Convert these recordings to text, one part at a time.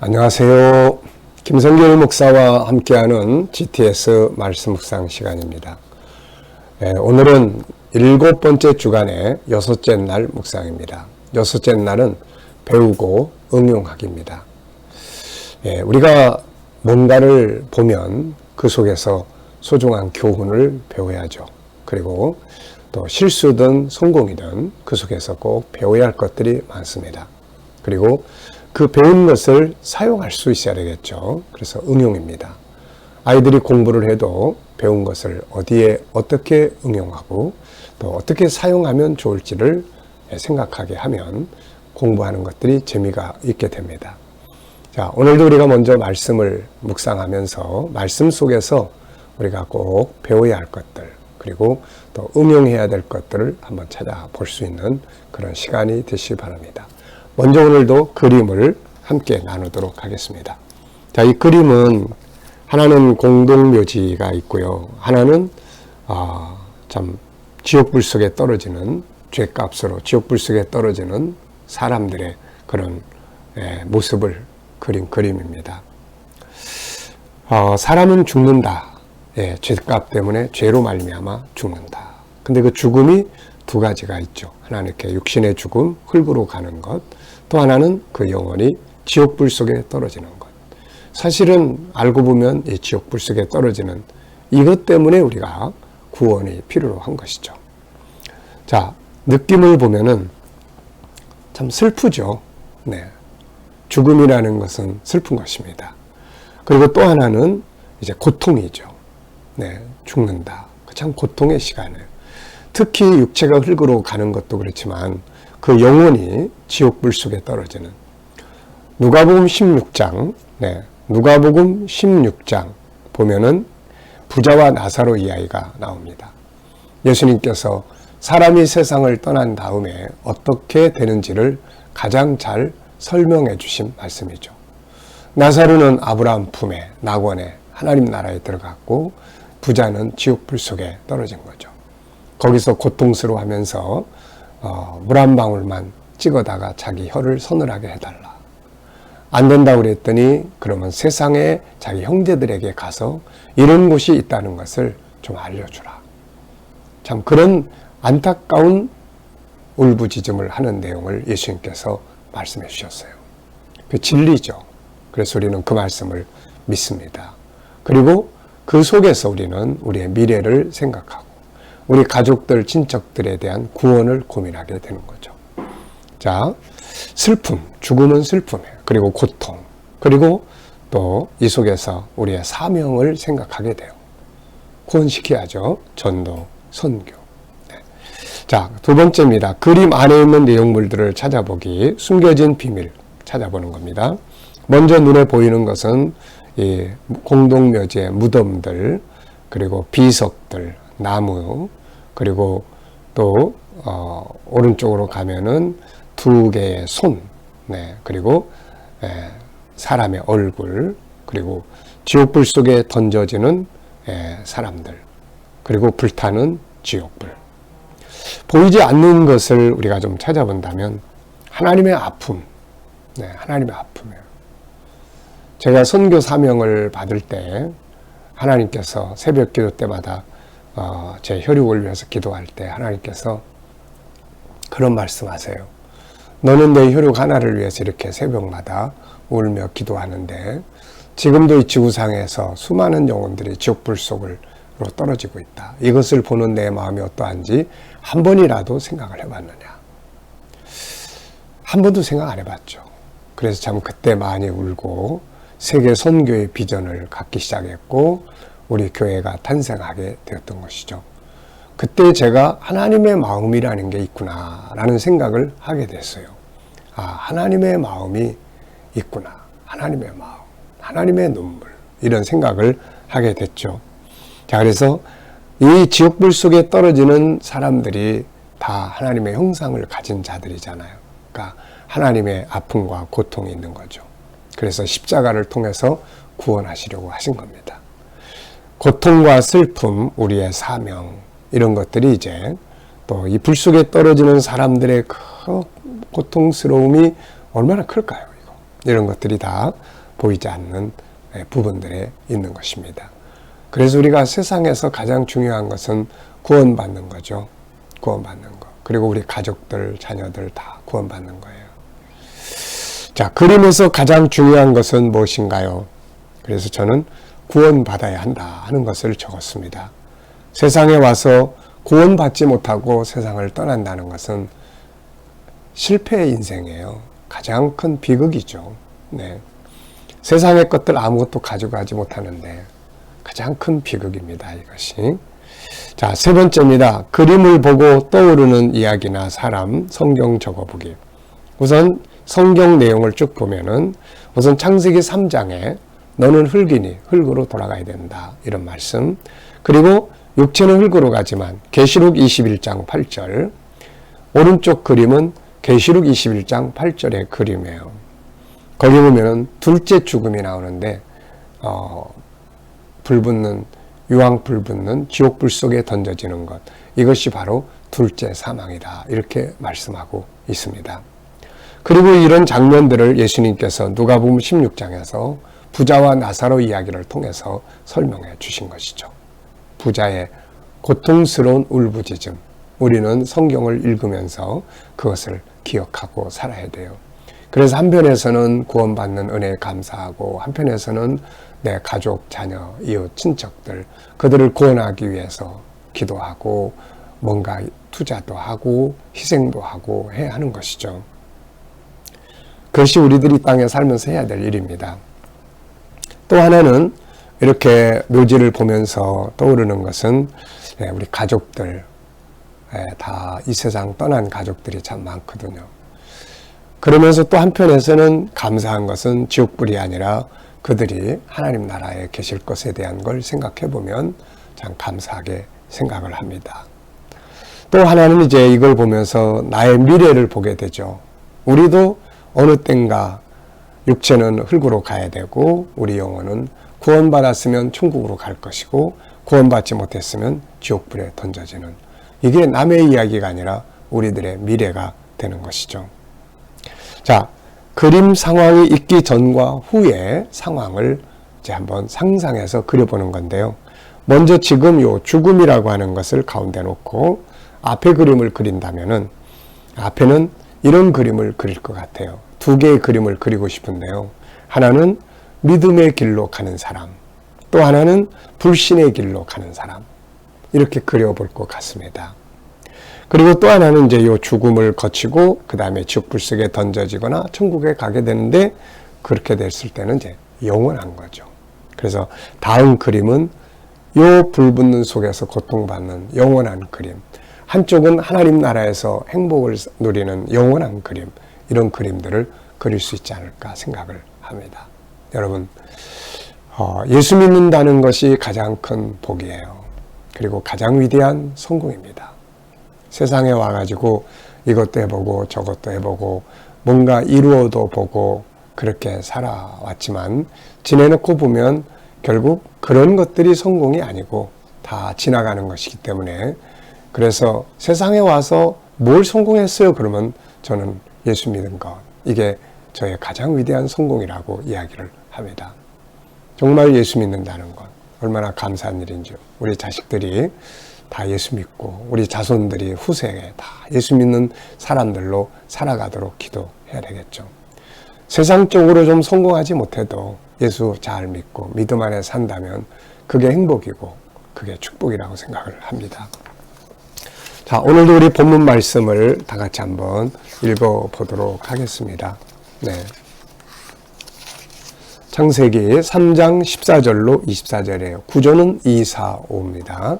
안녕하세요. 김성길 목사와 함께하는 GTS 말씀 묵상 시간입니다. 오늘은 7번째 주간의 6째 날 묵상입니다. 6째 날은 배우고 응용하기입니다. 우리가 뭔가를 보면 그 속에서 소중한 교훈을 배워야죠. 그리고 또 실수든 성공이든 그 속에서 꼭 배워야 할 것들이 많습니다. 그리고 그 배운 것을 사용할 수 있어야 되겠죠. 그래서 응용입니다. 아이들이 공부를 해도 배운 것을 어디에 어떻게 응용하고 또 어떻게 사용하면 좋을지를 생각하게 하면 공부하는 것들이 재미가 있게 됩니다. 자, 오늘도 우리가 먼저 말씀을 묵상하면서 말씀 속에서 우리가 꼭 배워야 할 것들 그리고 또 응용해야 될 것들을 한번 찾아볼 수 있는 그런 시간이 되시기 바랍니다. 먼저 오늘도 그림을 함께 나누도록 하겠습니다. 자, 이 그림은 하나는 공동묘지가 있고요. 하나는 참 지옥불 속에 떨어지는 죗값으로 지옥불 속에 떨어지는 사람들의 그런 모습을 그린 그림입니다. 사람은 죽는다. 죗값 때문에 죄로 말미암아 죽는다. 근데 그 죽음이 두 가지가 있죠. 하나는 이렇게 육신의 죽음, 흙으로 가는 것. 또 하나는 그 영혼이 지옥불 속에 떨어지는 것. 사실은 알고 보면 이 지옥불 속에 떨어지는 이것 때문에 우리가 구원이 필요로 한 것이죠. 자, 느낌을 보면은 참 슬프죠. 죽음이라는 것은 슬픈 것입니다. 그리고 또 하나는 이제 고통이죠. 죽는다. 참 고통의 시간이에요. 특히 육체가 흙으로 가는 것도 그렇지만 그 영혼이 지옥불 속에 떨어지는 누가복음 16장 누가복음 16장 보면은 부자와 나사로 이야기가 나옵니다. 예수님께서 사람이 세상을 떠난 다음에 어떻게 되는지를 가장 잘 설명해 주신 말씀이죠. 나사로는 아브라함 품에 낙원에 하나님 나라에 들어갔고 부자는 지옥불 속에 떨어진 거죠. 거기서 고통스러워하면서 물 한 방울만 찍어다가 자기 혀를 서늘하게 해달라. 안 된다고 그랬더니 그러면 세상에 자기 형제들에게 가서 이런 곳이 있다는 것을 좀 알려주라. 참 그런 안타까운 울부짖음을 하는 내용을 예수님께서 말씀해 주셨어요. 그 진리죠. 그래서 우리는 그 말씀을 믿습니다. 그리고 그 속에서 우리는 우리의 미래를 생각하고 우리 가족들, 친척들에 대한 구원을 고민하게 되는 거죠. 자, 슬픔, 죽음은 슬픔이에요. 그리고 고통, 그리고 또 이 속에서 우리의 사명을 생각하게 돼요. 구원시켜야죠. 전도, 선교. 자, 두 번째입니다. 그림 안에 있는 내용물들을 찾아보기, 숨겨진 비밀 찾아보는 겁니다. 먼저 눈에 보이는 것은 이 공동묘지의 무덤들, 그리고 비석들, 나무, 그리고 또 오른쪽으로 가면은 두 개의 손, 그리고 사람의 얼굴, 그리고 지옥불 속에 던져지는 사람들, 그리고 불타는 지옥불. 보이지 않는 것을 우리가 좀 찾아본다면 하나님의 아픔, 하나님의 아픔이에요. 제가 선교 사명을 받을 때 하나님께서 새벽 기도 때마다 제 혈육을 위해서 기도할 때 하나님께서 그런 말씀하세요. 너는 내 혈육 하나를 위해서 이렇게 새벽마다 울며 기도하는데 지금도 이 지구상에서 수많은 영혼들이 지옥불 속으로 떨어지고 있다. 이것을 보는 내 마음이 어떠한지 한 번이라도 생각을 해봤느냐. 한 번도 생각 안 해봤죠. 그래서 참 그때 많이 울고 세계 선교의 비전을 갖기 시작했고 우리 교회가 탄생하게 되었던 것이죠. 그때 제가 하나님의 마음이라는 게 있구나 라는 생각을 하게 됐어요. 하나님의 마음이 있구나. 하나님의 마음, 하나님의 눈물 이런 생각을 하게 됐죠. 자, 그래서 이 지옥불 속에 떨어지는 사람들이 다 하나님의 형상을 가진 자들이잖아요. 그러니까 하나님의 아픔과 고통이 있는 거죠. 그래서 십자가를 통해서 구원하시려고 하신 겁니다. 고통과 슬픔, 우리의 사명 이런 것들이 이제 또 이 불 속에 떨어지는 사람들의 그 고통스러움이 얼마나 클까요? 이거 이런 것들이 다 보이지 않는 부분들에 있는 것입니다. 그래서 우리가 세상에서 가장 중요한 것은 구원받는 거죠. 구원받는 거. 그리고 우리 가족들, 자녀들 다 구원받는 거예요. 자, 그림에서 가장 중요한 것은 무엇인가요? 그래서 저는 구원받아야 한다 하는 것을 적었습니다. 세상에 와서 구원받지 못하고 세상을 떠난다는 것은 실패의 인생이에요. 가장 큰 비극이죠. 네. 세상의 것들 아무것도 가져가지 못하는데 가장 큰 비극입니다. 이것이. 자, 세 번째입니다. 그림을 보고 떠오르는 이야기나 사람, 성경 적어보기. 우선 성경 내용을 쭉 보면은 우선 창세기 3장에 너는 흙이니 흙으로 돌아가야 된다. 이런 말씀. 그리고 육체는 흙으로 가지만 계시록 21장 8절. 오른쪽 그림은 계시록 21장 8절의 그림이에요. 거기 보면은 둘째 죽음이 나오는데 유황불 붙는 지옥불 속에 던져지는 것, 이것이 바로 둘째 사망이다 이렇게 말씀하고 있습니다. 그리고 이런 장면들을 예수님께서 누가복음 16장에서 부자와 나사로 이야기를 통해서 설명해 주신 것이죠. 부자의 고통스러운 울부짖음, 우리는 성경을 읽으면서 그것을 기억하고 살아야 돼요. 그래서 한편에서는 구원받는 은혜에 감사하고 한편에서는 내 가족, 자녀, 이웃, 친척들 그들을 구원하기 위해서 기도하고 뭔가 투자도 하고 희생도 하고 해야 하는 것이죠. 그것이 우리들이 땅에 살면서 해야 될 일입니다. 또 하나는 이렇게 묘지를 보면서 떠오르는 것은 우리 가족들, 다 이 세상 떠난 가족들이 참 많거든요. 그러면서 또 한편에서는 감사한 것은 지옥불이 아니라 그들이 하나님 나라에 계실 것에 대한 걸 생각해 보면 참 감사하게 생각을 합니다. 또 하나는 이제 이걸 보면서 나의 미래를 보게 되죠. 우리도 어느 땐가 육체는 흙으로 가야 되고 우리 영혼은 구원받았으면 천국으로 갈 것이고 구원받지 못했으면 지옥불에 던져지는, 이게 남의 이야기가 아니라 우리들의 미래가 되는 것이죠. 자, 그림 상황이 있기 전과 후의 상황을 이제 한번 상상해서 그려보는 건데요. 먼저 지금 요 죽음이라고 하는 것을 가운데 놓고 앞에 그림을 그린다면은 앞에는 이런 그림을 그릴 것 같아요. 두 개의 그림을 그리고 싶은데요. 하나는 믿음의 길로 가는 사람, 또 하나는 불신의 길로 가는 사람, 이렇게 그려볼 것 같습니다. 그리고 또 하나는 이제 요 죽음을 거치고 그 다음에 지옥불 속에 던져지거나 천국에 가게 되는데, 그렇게 됐을 때는 이제 영원한 거죠. 그래서 다음 그림은 요 불붙는 속에서 고통받는 영원한 그림, 한쪽은 하나님 나라에서 행복을 누리는 영원한 그림, 이런 그림들을 그릴 수 있지 않을까 생각을 합니다. 여러분, 예수 믿는다는 것이 가장 큰 복이에요. 그리고 가장 위대한 성공입니다. 세상에 와가지고 이것도 해보고 저것도 해보고 뭔가 이루어도 보고 그렇게 살아왔지만 지내놓고 보면 결국 그런 것들이 성공이 아니고 다 지나가는 것이기 때문에, 그래서 세상에 와서 뭘 성공했어요? 그러면 저는 예수 믿은 것, 이게 저의 가장 위대한 성공이라고 이야기를 합니다. 정말 예수 믿는다는 것 얼마나 감사한 일인지요. 우리 자식들이 다 예수 믿고 우리 자손들이 후세에 다 예수 믿는 사람들로 살아가도록 기도해야 되겠죠. 세상적으로 좀 성공하지 못해도 예수 잘 믿고 믿음 안에 산다면 그게 행복이고 그게 축복이라고 생각을 합니다. 자, 오늘도 우리 본문 말씀을 다 같이 한번 읽어보도록 하겠습니다. 네. 창세기 3장 14절로 24절이에요. 구조는 2, 4, 5입니다.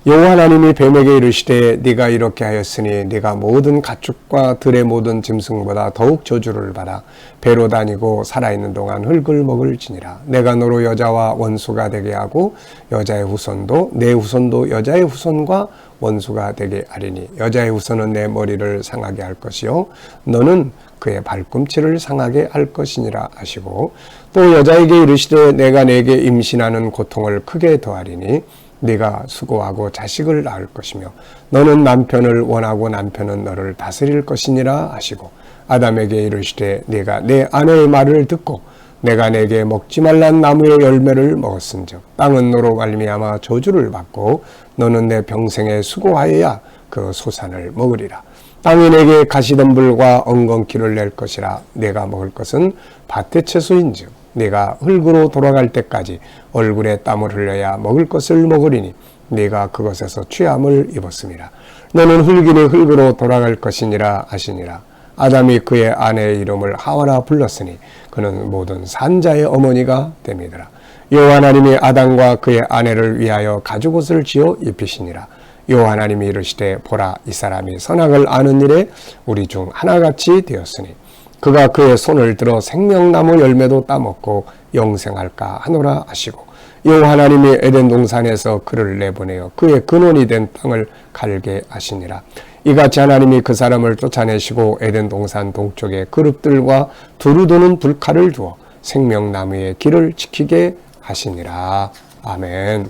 여호와 하나님이 뱀에게 이르시되 네가 이렇게 하였으니 네가 모든 가축과 들의 모든 짐승보다 더욱 저주를 받아 배로 다니고 살아있는 동안 흙을 먹을지니라. 내가 너로 여자와 원수가 되게 하고 여자의 후손도 내 후손도 여자의 후손과 원수가 되게 하리니 여자의 후손은 내 머리를 상하게 할 것이요 너는 그의 발꿈치를 상하게 할 것이니라 하시고, 또 여자에게 이르시되 내가 내게 임신하는 고통을 크게 더하리니 네가 수고하고 자식을 낳을 것이며 너는 남편을 원하고 남편은 너를 다스릴 것이니라 하시고 아담에게 이르시되 네가 내 아내의 말을 듣고 내가 내게 먹지 말란 나무의 열매를 먹었은즉 땅은 너로 말미암아 저주를 받고 너는 내 평생에 수고하여야 그 소산을 먹으리라. 땅이 내게 가시덤불과 엉겅퀴를 낼 것이라. 내가 먹을 것은 밭의 채소인즉 네가 흙으로 돌아갈 때까지 얼굴에 땀을 흘려야 먹을 것을 먹으리니 네가 그것에서 취함을 입었음이라. 너는 흙이니 흙으로 돌아갈 것이니라 하시니라. 아담이 그의 아내의 이름을 하와라 불렀으니 그는 모든 산자의 어머니가 됨이더라. 여호와 하나님이 아담과 그의 아내를 위하여 가죽옷을 지어 입히시니라. 여호와 하나님이 이르시되 보라 이 사람이 선악을 아는 일에 우리 중 하나같이 되었으니 그가 그의 손을 들어 생명나무 열매도 따먹고 영생할까 하노라 하시고 여호와 하나님이 에덴 동산에서 그를 내보내어 그의 근원이 된 땅을 갈게 하시니라. 이같이 하나님이 그 사람을 쫓아내시고 에덴 동산 동쪽에 그룹들과 두루 도는 불칼을 두어 생명나무의 길을 지키게 하시니라. 아멘.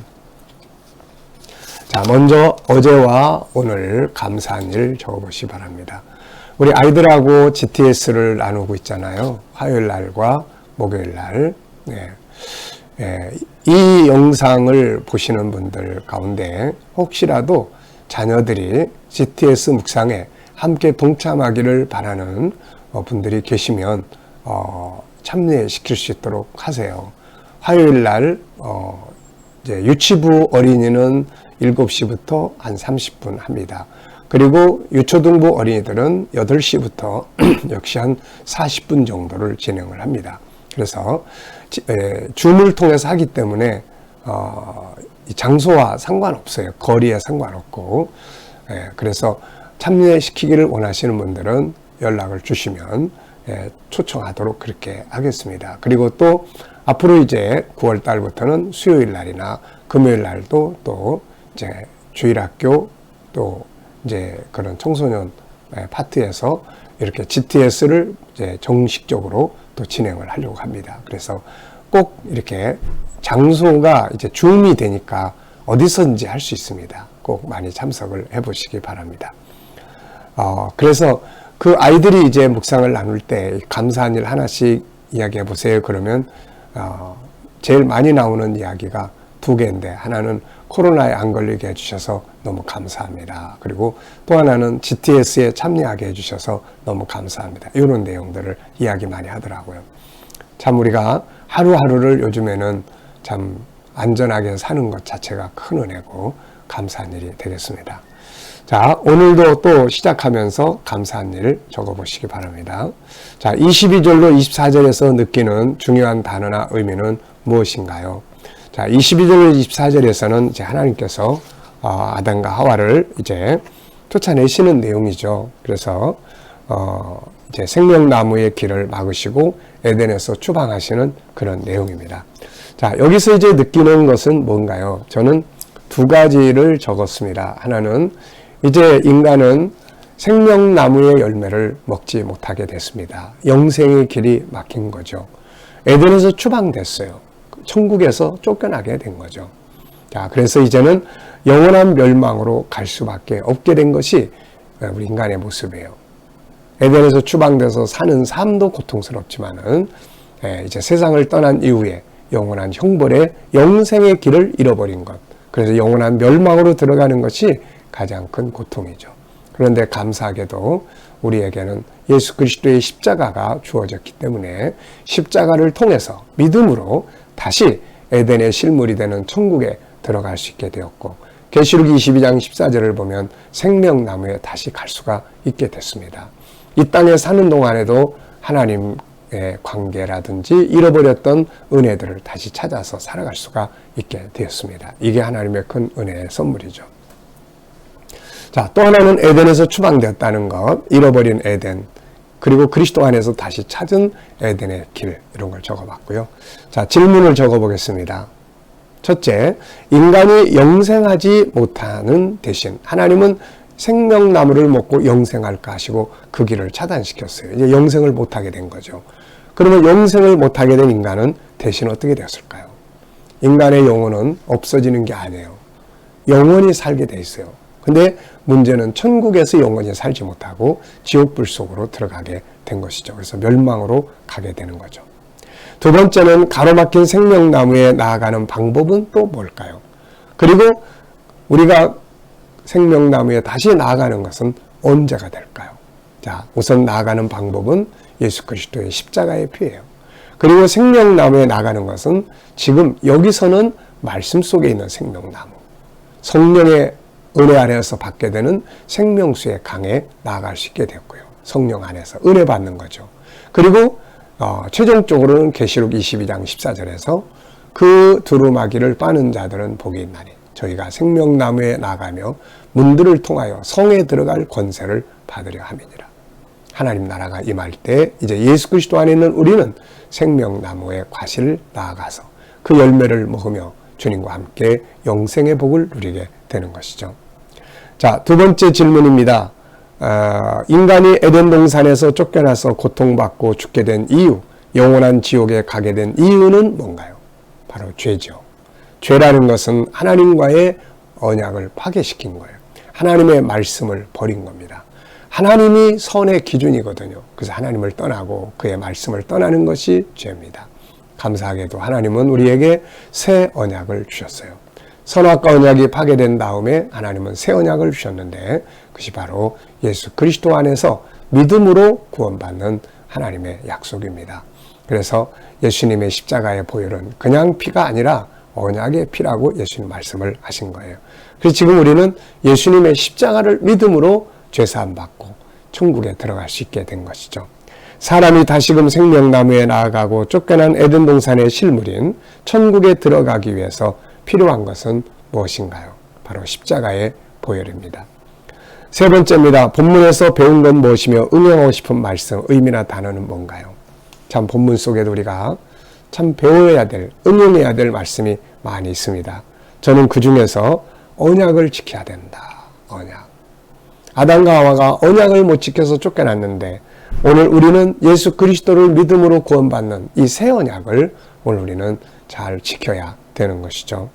자, 먼저 어제와 오늘 감사한 일 적어보시기 바랍니다. 우리 아이들하고 GTS를 나누고 있잖아요. 화요일 날과 목요일 날. 이 영상을 보시는 분들 가운데 혹시라도 자녀들이 GTS 묵상에 함께 동참하기를 바라는 분들이 계시면 참여시킬 수 있도록 하세요. 화요일 날 이제 유치부 어린이는 7시부터 한 30분 합니다. 그리고 유초등부 어린이들은 8시부터 역시 한 40분 정도를 진행을 합니다. 그래서 줌을 통해서 하기 때문에 장소와 상관없어요. 거리에 상관없고. 그래서 참여시키기를 원하시는 분들은 연락을 주시면 초청하도록 그렇게 하겠습니다. 그리고 또 앞으로 이제 9월 달부터는 수요일 날이나 금요일 날도 또 이제 주일학교 또 이제 그런 청소년 파트에서 이렇게 GTS를 이제 정식적으로 또 진행을 하려고 합니다. 그래서 꼭 이렇게 장소가 이제 줌이 되니까 어디서든지 할 수 있습니다. 꼭 많이 참석을 해 보시기 바랍니다. 그래서 그 아이들이 이제 묵상을 나눌 때 감사한 일 하나씩 이야기해 보세요. 그러면 제일 많이 나오는 이야기가 2개인데 하나는 코로나에 안 걸리게 해주셔서 너무 감사합니다. 그리고 또 하나는 GTS에 참여하게 해주셔서 너무 감사합니다. 이런 내용들을 이야기 많이 하더라고요. 참 우리가 하루하루를 요즘에는 참 안전하게 사는 것 자체가 큰 은혜고 감사한 일이 되겠습니다. 자, 오늘도 또 시작하면서 감사한 일을 적어보시기 바랍니다. 자, 22절로 24절에서 느끼는 중요한 단어나 의미는 무엇인가요? 자, 22절 24절에서는 이제 하나님께서 아담과 하와를 이제 쫓아내시는 내용이죠. 그래서 이제 생명나무의 길을 막으시고 에덴에서 추방하시는 그런 내용입니다. 자, 여기서 이제 느끼는 것은 뭔가요? 저는 2가지를 적었습니다. 하나는 이제 인간은 생명나무의 열매를 먹지 못하게 됐습니다. 영생의 길이 막힌 거죠. 에덴에서 추방됐어요. 천국에서 쫓겨나게 된 거죠. 자, 그래서 이제는 영원한 멸망으로 갈 수밖에 없게 된 것이 우리 인간의 모습이에요. 에덴에서 추방돼서 사는 삶도 고통스럽지만은 이제 세상을 떠난 이후에 영원한 형벌의 영생의 길을 잃어버린 것. 그래서 영원한 멸망으로 들어가는 것이 가장 큰 고통이죠. 그런데 감사하게도 우리에게는 예수 그리스도의 십자가가 주어졌기 때문에 십자가를 통해서 믿음으로 다시 에덴의 실물이 되는 천국에 들어갈 수 있게 되었고 계시록 22장 14절을 보면 생명나무에 다시 갈 수가 있게 됐습니다. 이 땅에 사는 동안에도 하나님의 관계라든지 잃어버렸던 은혜들을 다시 찾아서 살아갈 수가 있게 되었습니다. 이게 하나님의 큰 은혜의 선물이죠. 자, 또 하나는 에덴에서 추방되었다는 것, 잃어버린 에덴, 그리고 그리스도 안에서 다시 찾은 에덴의 길, 이런 걸 적어봤고요. 자, 질문을 적어보겠습니다. 첫째, 인간이 영생하지 못하는 대신 하나님은 생명나무를 먹고 영생할까 하시고 그 길을 차단시켰어요. 이제 영생을 못하게 된 거죠. 그러면 영생을 못하게 된 인간은 대신 어떻게 되었을까요? 인간의 영혼은 없어지는 게 아니에요. 영원히 살게 돼 있어요. 근데 문제는 천국에서 영원히 살지 못하고 지옥불 속으로 들어가게 된 것이죠. 그래서 멸망으로 가게 되는 거죠. 두 번째는 가로막힌 생명나무에 나아가는 방법은 또 뭘까요? 그리고 우리가 생명나무에 다시 나아가는 것은 언제가 될까요? 자, 우선 나아가는 방법은 예수 그리스도의 십자가의 피예요. 그리고 생명나무에 나아가는 것은 지금 여기서는 말씀 속에 있는 생명나무, 성령의 은혜 아래에서 받게 되는 생명수의 강에 나아갈 수 있게 되었고요. 성령 안에서 은혜 받는 거죠. 그리고 최종적으로는 계시록 22장 14절에서 그 두루마기를 빠는 자들은 복이 있나니 저희가 생명나무에 나가며 문들을 통하여 성에 들어갈 권세를 받으려 함이니라. 하나님 나라가 임할 때 이제 예수 그리스도 안에 있는 우리는 생명나무의 과실을 나아가서 그 열매를 먹으며 주님과 함께 영생의 복을 누리게 되는 것이죠. 자, 두 번째 질문입니다. 인간이 에덴 동산에서 쫓겨나서 고통받고 죽게 된 이유, 영원한 지옥에 가게 된 이유는 뭔가요? 바로 죄죠. 죄라는 것은 하나님과의 언약을 파괴시킨 거예요. 하나님의 말씀을 버린 겁니다. 하나님이 선의 기준이거든요. 그래서 하나님을 떠나고 그의 말씀을 떠나는 것이 죄입니다. 감사하게도 하나님은 우리에게 새 언약을 주셨어요. 선악과 언약이 파괴된 다음에 하나님은 새 언약을 주셨는데 그것이 바로 예수 그리스도 안에서 믿음으로 구원받는 하나님의 약속입니다. 그래서 예수님의 십자가의 보혈은 그냥 피가 아니라 언약의 피라고 예수님 말씀을 하신 거예요. 그래서 지금 우리는 예수님의 십자가를 믿음으로 죄사함 받고 천국에 들어갈 수 있게 된 것이죠. 사람이 다시금 생명나무에 나아가고 쫓겨난 에덴 동산의 실물인 천국에 들어가기 위해서 필요한 것은 무엇인가요? 바로 십자가의 보혈입니다. 세 번째입니다. 본문에서 배운 건 무엇이며 응용하고 싶은 말씀, 의미나 단어는 뭔가요? 참 본문 속에도 우리가 참 배워야 될, 응용해야 될 말씀이 많이 있습니다. 저는 그 중에서 언약을 지켜야 된다. 언약. 아담과 하와가 언약을 못 지켜서 쫓겨났는데 오늘 우리는 예수 그리스도를 믿음으로 구원받는 이 새 언약을 오늘 우리는 잘 지켜야 되는 것이죠.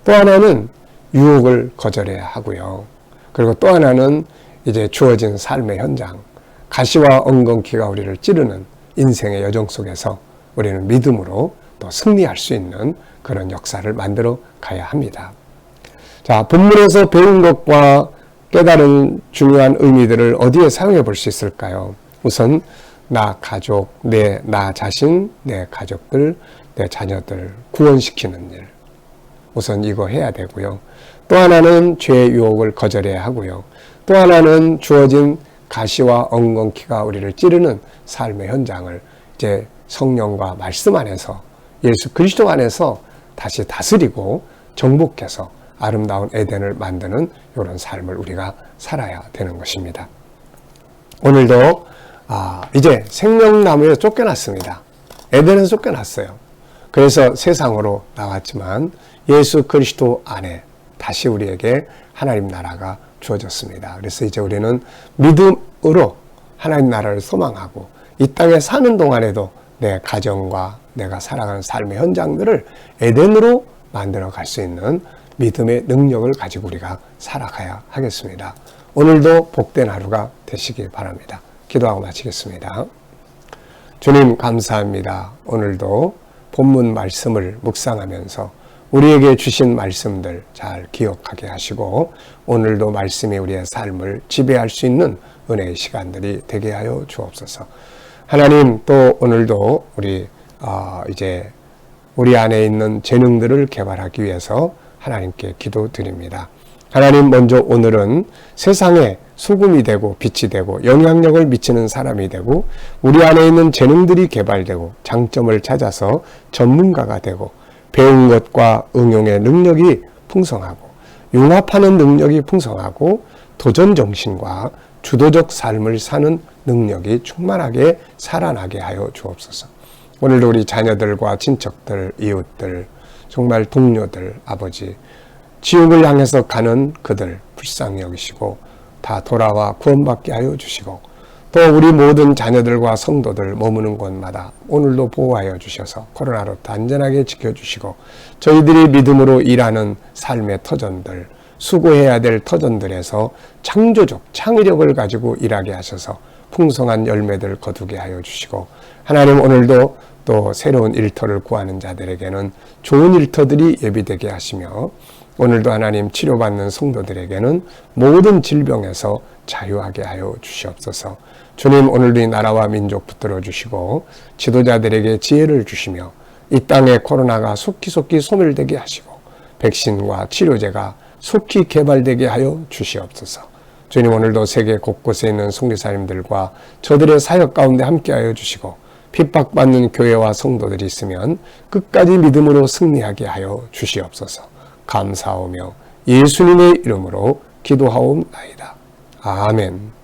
또 하나는 유혹을 거절해야 하고요. 그리고 또 하나는 이제 주어진 삶의 현장, 가시와 엉겅퀴가 우리를 찌르는 인생의 여정 속에서 우리는 믿음으로 또 승리할 수 있는 그런 역사를 만들어 가야 합니다. 자, 본문에서 배운 것과 깨달은 중요한 의미들을 어디에 사용해 볼 수 있을까요? 우선 나 가족, 나 자신, 내 가족들, 내 자녀들 구원시키는 일. 우선 이거 해야 되고요. 또 하나는 죄의 유혹을 거절해야 하고요. 또 하나는 주어진 가시와 엉겅퀴가 우리를 찌르는 삶의 현장을 이제 성령과 말씀 안에서 예수 그리스도 안에서 다시 다스리고 정복해서 아름다운 에덴을 만드는 이런 삶을 우리가 살아야 되는 것입니다. 오늘도 이제 생명나무에 쫓겨났습니다. 에덴에서 쫓겨났어요. 그래서 세상으로 나왔지만 예수 그리스도 안에 다시 우리에게 하나님 나라가 주어졌습니다. 그래서 이제 우리는 믿음으로 하나님 나라를 소망하고 이 땅에 사는 동안에도 내 가정과 내가 살아가는 삶의 현장들을 에덴으로 만들어 갈 수 있는 믿음의 능력을 가지고 우리가 살아가야 하겠습니다. 오늘도 복된 하루가 되시길 바랍니다. 기도하고 마치겠습니다. 주님 감사합니다. 오늘도 본문 말씀을 묵상하면서 우리에게 주신 말씀들 잘 기억하게 하시고 오늘도 말씀이 우리의 삶을 지배할 수 있는 은혜의 시간들이 되게 하여 주옵소서. 하나님 또 오늘도 이제 우리 안에 있는 재능들을 개발하기 위해서 하나님께 기도드립니다. 하나님 먼저 오늘은 세상에 소금이 되고 빛이 되고 영향력을 미치는 사람이 되고 우리 안에 있는 재능들이 개발되고 장점을 찾아서 전문가가 되고 배운 것과 응용의 능력이 풍성하고 융합하는 능력이 풍성하고 도전정신과 주도적 삶을 사는 능력이 충만하게 살아나게 하여 주옵소서. 오늘도 우리 자녀들과 친척들, 이웃들, 정말 동료들, 아버지, 지옥을 향해서 가는 그들 불쌍히 여기시고 다 돌아와 구원받게 하여 주시고 또 우리 모든 자녀들과 성도들 머무는 곳마다 오늘도 보호하여 주셔서 코로나로부터 안전하게 지켜주시고 저희들이 믿음으로 일하는 삶의 터전들 수고해야 될 터전들에서 창조적 창의력을 가지고 일하게 하셔서 풍성한 열매들 거두게 하여 주시고, 하나님 오늘도 또 새로운 일터를 구하는 자들에게는 좋은 일터들이 예비되게 하시며, 오늘도 하나님 치료받는 성도들에게는 모든 질병에서 자유하게 하여 주시옵소서. 주님, 오늘도 이 나라와 민족 붙들어 주시고 지도자들에게 지혜를 주시며 이 땅에 코로나가 속히 소멸되게 하시고 백신과 치료제가 속히 개발되게 하여 주시옵소서. 주님, 오늘도 세계 곳곳에 있는 선교사님들과 저들의 사역 가운데 함께하여 주시고 핍박받는 교회와 성도들이 있으면 끝까지 믿음으로 승리하게 하여 주시옵소서. 감사하며 예수님의 이름으로 기도하옵나이다. 아멘.